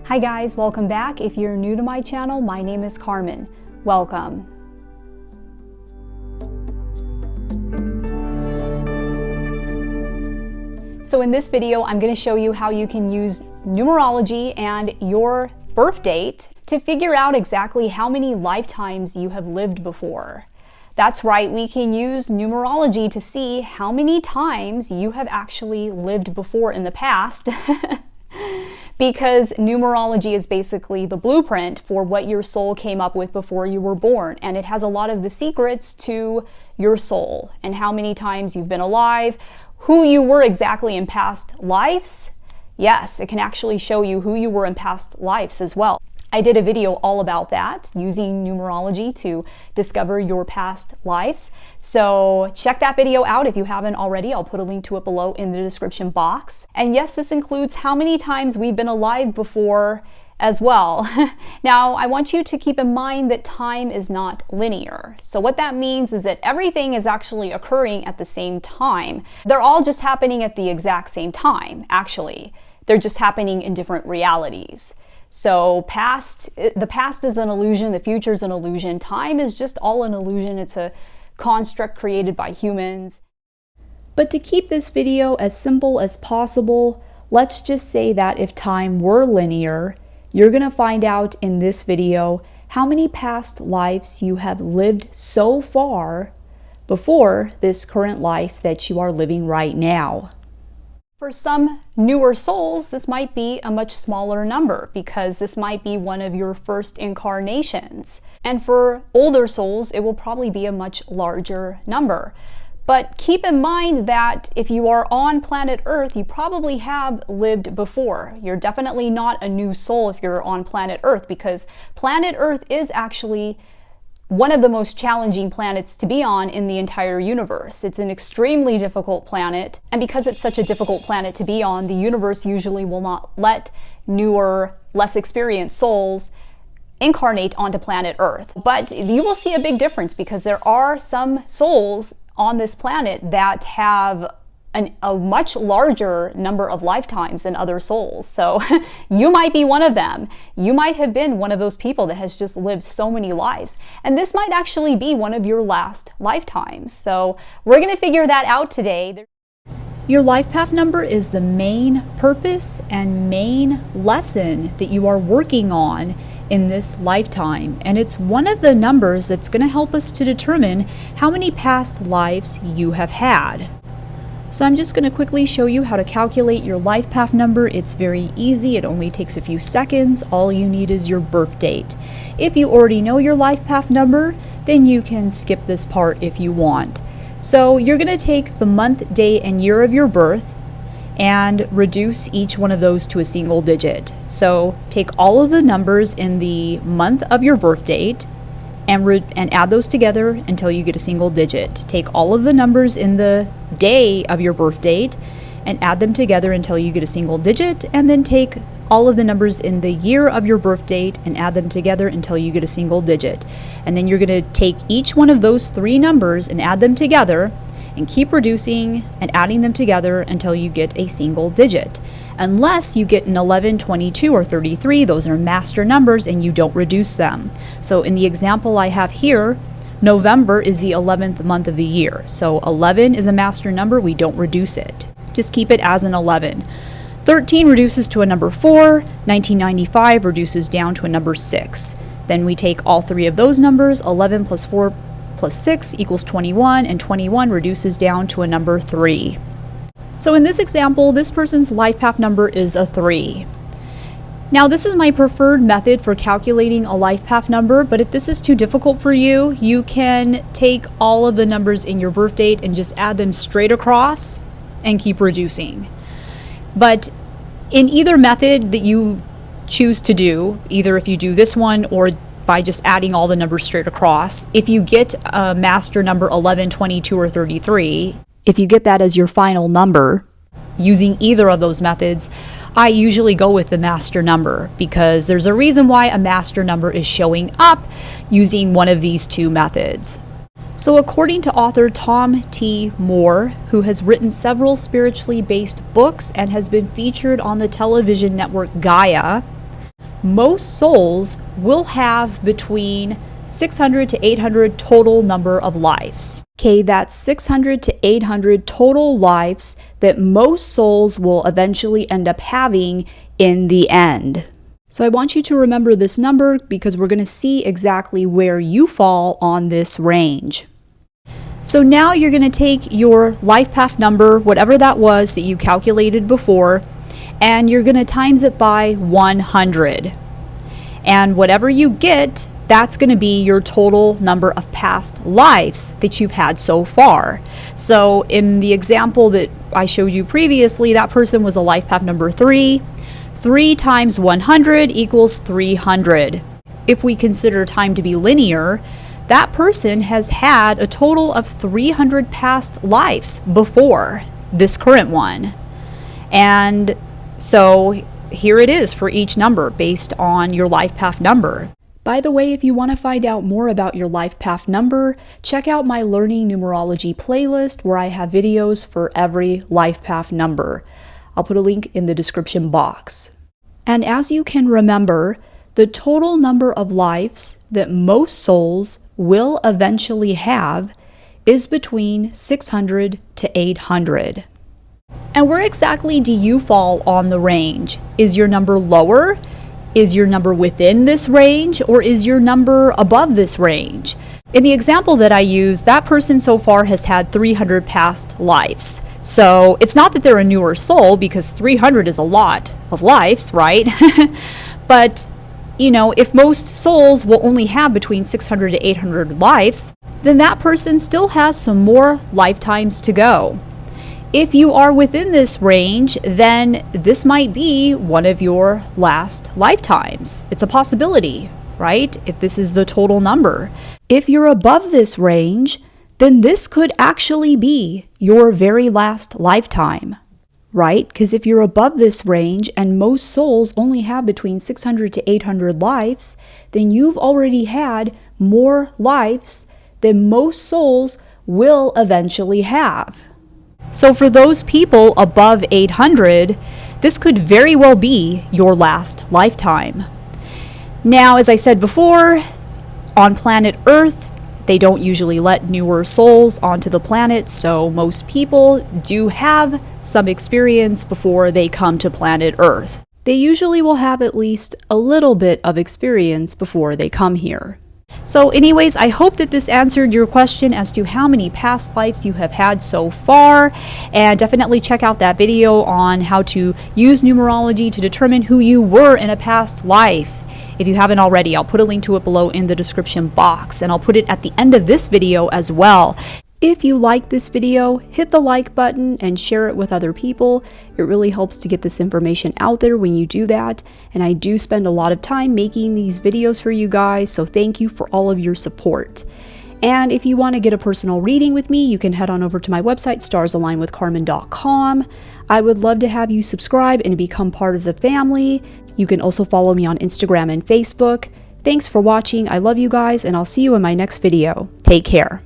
Hi guys, welcome back. If you're new to my channel, my name is Carmen. Welcome. So in this video, I'm going to show you how you can use numerology and your birth date to figure out exactly how many lifetimes you have lived before. That's right, we can use numerology to see how many times you have actually lived before in the past. Because numerology is basically the blueprint for what your soul came up with before you were born. And it has a lot of the secrets to your soul and how many times you've been alive, who you were exactly in past lives. Yes, it can actually show you who you were in past lives as well. I did a video all about that, using numerology to discover your past lives. So check that video out if you haven't already. I'll put a link to it below in the description box. And yes, this includes how many times we've been alive before as well. Now, I want you to keep in mind that time is not linear. So what that means is that everything is actually occurring at the same time. They're all just happening at the exact same time, actually. They're just happening in different realities. So the past is an illusion, the future is an illusion, time is just all an illusion. It's a construct created by humans. But to keep this video as simple as possible, let's just say that if time were linear, you're going to find out in this video how many past lives you have lived so far before this current life that you are living right now. For some newer souls, this might be a much smaller number because this might be one of your first incarnations. And for older souls, it will probably be a much larger number. But keep in mind that if you are on planet Earth, you probably have lived before. You're definitely not a new soul if you're on planet Earth, because planet Earth is actually one of the most challenging planets to be on in the entire universe. It's an extremely difficult planet, and because it's such a difficult planet to be on, the universe usually will not let newer, less experienced souls incarnate onto planet Earth. But you will see a big difference because there are some souls on this planet that have a much larger number of lifetimes than other souls. So you might be one of them. You might have been one of those people that has just lived so many lives. And this might actually be one of your last lifetimes. So we're going to figure that out today. Your life path number is the main purpose and main lesson that you are working on in this lifetime. And it's one of the numbers that's going to help us to determine how many past lives you have had. So I'm just going to quickly show you how to calculate your life path number. It's very easy. It only takes a few seconds. All you need is your birth date. If you already know your life path number, then you can skip this part if you want. So you're going to take the month, day, and year of your birth and reduce each one of those to a single digit. So take all of the numbers in the month of your birth date and add those together until you get a single digit. Take all of the numbers in the day of your birth date and add them together until you get a single digit, and then take all of the numbers in the year of your birth date and add them together until you get a single digit. And then you're going to take each one of those three numbers and add them together and keep reducing and adding them together until you get a single digit. Unless you get an 11, 22, or 33, those are master numbers and you don't reduce them. So in the example I have here, November is the 11th month of the year. So 11 is a master number, we don't reduce it. Just keep it as an 11. 13 reduces to a number 4, 1995 reduces down to a number 6. Then we take all three of those numbers, 11 plus 4 plus 6 equals 21, and 21 reduces down to a number 3. So in this example, this person's life path number is a 3. Now this is my preferred method for calculating a life path number, but if this is too difficult for you, you can take all of the numbers in your birth date and just add them straight across and keep reducing. But in either method that you choose to do, either if you do this one or by just adding all the numbers straight across, if you get a master number 11, 22, or 33, if you get that as your final number, using either of those methods, I usually go with the master number because there's a reason why a master number is showing up using one of these two methods. So according to author Tom T. Moore, who has written several spiritually based books and has been featured on the television network Gaia, most souls will have between 600 to 800 total number of lives. Okay, that's 600 to 800 total lives that most souls will eventually end up having in the end. So I want you to remember this number because we're going to see exactly where you fall on this range. So now you're going to take your life path number, whatever that was that you calculated before, and you're going to times it by 100. And whatever you get, that's going to be your total number of past lives that you've had so far. So in the example that I showed you previously, that person was a life path number 3. 3 times 100 equals 300. If we consider time to be linear, that person has had a total of 300 past lives before this current one. And so here it is for each number based on your life path number. By the way, if you want to find out more about your life path number, check out my Learning Numerology playlist where I have videos for every life path number. I'll put a link in the description box. And as you can remember, the total number of lives that most souls will eventually have is between 600 to 800. And where exactly do you fall on the range? Is your number lower? Is your number within this range? Or is your number above this range? In the example that I used, that person so far has had 300 past lives. So it's not that they're a newer soul, because 300 is a lot of lives, right? But, you know, if most souls will only have between 600 to 800 lives, then that person still has some more lifetimes to go. If you are within this range, then this might be one of your last lifetimes. It's a possibility, right? If this is the total number. If you're above this range, then this could actually be your very last lifetime, right? Because if you're above this range and most souls only have between 600 to 800 lives, then you've already had more lives than most souls will eventually have. So for those people above 800, this could very well be your last lifetime. Now, as I said before, on planet Earth, they don't usually let newer souls onto the planet, so most people do have some experience before they come to planet Earth. They usually will have at least a little bit of experience before they come here. So anyways, I hope that this answered your question as to how many past lives you have had so far, and definitely check out that video on how to use numerology to determine who you were in a past life. If you haven't already, I'll put a link to it below in the description box, and I'll put it at the end of this video as well. If you like this video, hit the like button and share it with other people. It really helps to get this information out there when you do that. And I do spend a lot of time making these videos for you guys, so thank you for all of your support. And if you want to get a personal reading with me, you can head on over to my website, starsalignwithcarmen.com. I would love to have you subscribe and become part of the family. You can also follow me on Instagram and Facebook. Thanks for watching. I love you guys, and I'll see you in my next video. Take care.